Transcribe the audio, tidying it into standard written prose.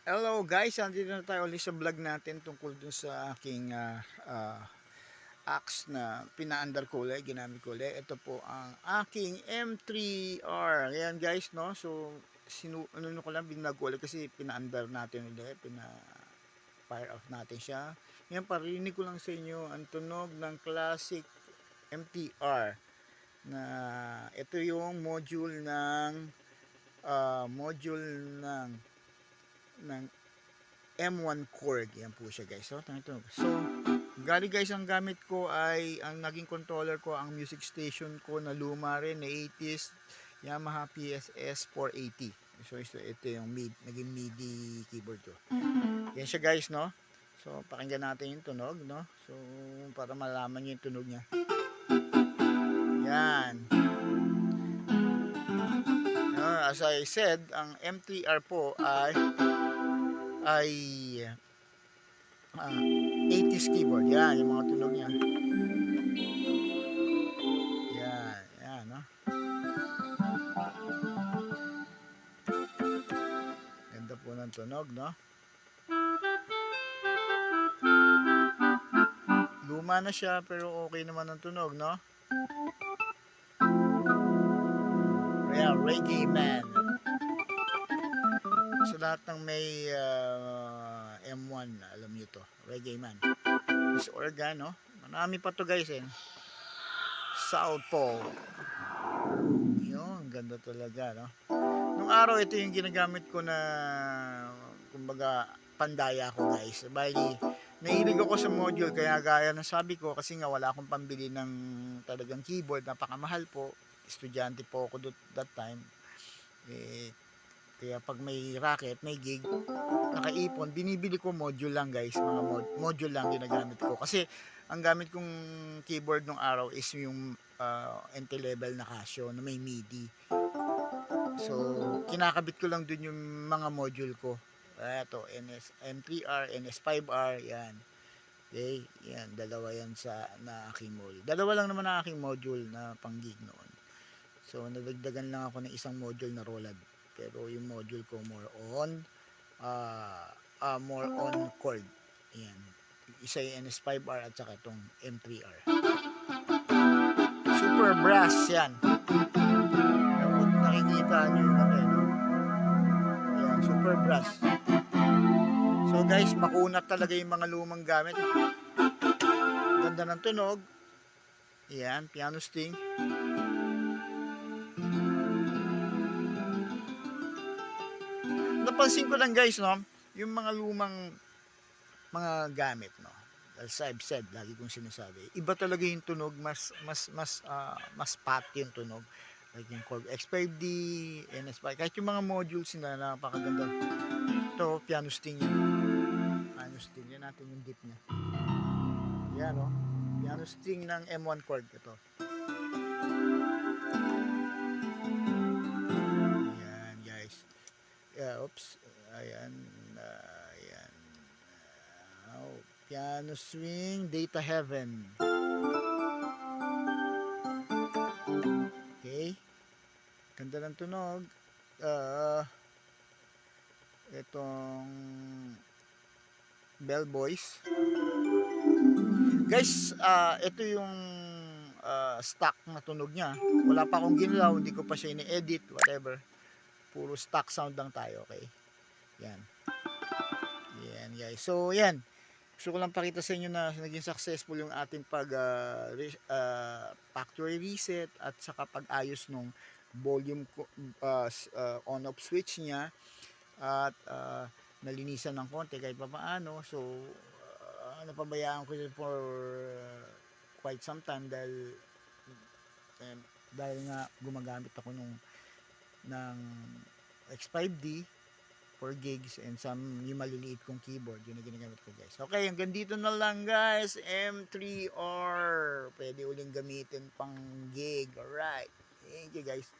Hello guys, andito na tayo ulit sa vlog natin tungkol dun sa aking axe na pinaandar ko ulit, ginamit ko ulit. Ito po ang aking M3R. Ayan guys, no? So, ano ko lang, binag ko ulit kasi pinaandar natin ulit, fire off natin siya. Ngayon, parinig ko lang sa inyo ang tunog ng classic MTR na ito yung module ng M1 cord. Yan po siya guys. So gali guys, ang gamit ko ay ang naging controller ko, ang music station ko na luma rin na 80s Yamaha PSS 480. So ito yung naging MIDI keyboard ko. Yan siya guys, no? So pakinggan natin yung tunog, no? So para malaman niyo yung tunog niya. Yan. As I said, ang M3R po ay 80s keyboard. Yan, yung mga tunog niya. Yan, yan, no? Ganda po ng tunog, no? Luma na siya, pero okay naman ang tunog, no? Yeah, Reggae Man. Sa lahat ng may M1, alam nyo to. Reggae Man. This organ, no? Marami pa to guys, eh. Southpaw. Yun, ganda talaga, no? Nung araw, ito yung ginagamit ko na, kumbaga, pandaya ko guys. Bali, nahilig ako sa module, kaya gaya ng sabi ko, kasi nga wala akong pambili ng talagang keyboard, napakamahal po. Estudyante po ako that time. Kaya pag may racket, may gig, nakaipon, binibili ko module lang guys. Mga module lang ginagamit ko. Kasi ang gamit kong keyboard nung araw is yung entry level na Casio na may MIDI. So, kinakabit ko lang dun yung mga module ko. Ito, M3R, NS5R, yan. Okay, yan, dalawa yan na aking module. Dalawa lang naman na aking module na pang gig noon. So, nadagdagan lang ako ng isang module na Roland. Pero yung module ko more on chord. Yan. Isa yung NS5R at saka itong M3R. Super brass yan. Kung nakikita nyo yung ano yun, no? Yan, super brass. So guys, makunat talaga yung mga lumang gamit. Ganda ng tunog. Yan, piano sting. Napansin ko lang guys, no, yung mga lumang mga gamit, no, as I've said, lagi kong sinasabi, iba talaga yung tunog, mas pat yung tunog, like yung Korg X5D, NS5, kahit yung mga modules na napakaganda. Ito, piano sting yan. Piano sting, yan natin yung dip niya. Yan, no, piano sting ng M1 Korg, ito. Yan guys. Oops, ayan, ayan. Piano swing, Data Heaven. Okay. Ganda ng tunog. Itong Bell Boys. Guys, ito yung stock na tunog niya. Wala pa akong ginlaw, hindi ko pa siya ini-edit, whatever. Puro stock sound lang tayo, okay? Yan. Yan guys. So, yan. Gusto ko lang pakita sa inyo na naging successful yung ating factory reset at saka pag-ayos nung volume on-off switch niya at nalinisan ng konti kahit pa paano. So napabayaan ko yun for quite some time dahil nga gumagamit ako ng X5D for gigs and some yung maliliit kong keyboard, yun na ginagamit ko guys. Okay, hanggang dito na lang guys. M3R pwede uling gamitin pang gig. Alright, thank you guys.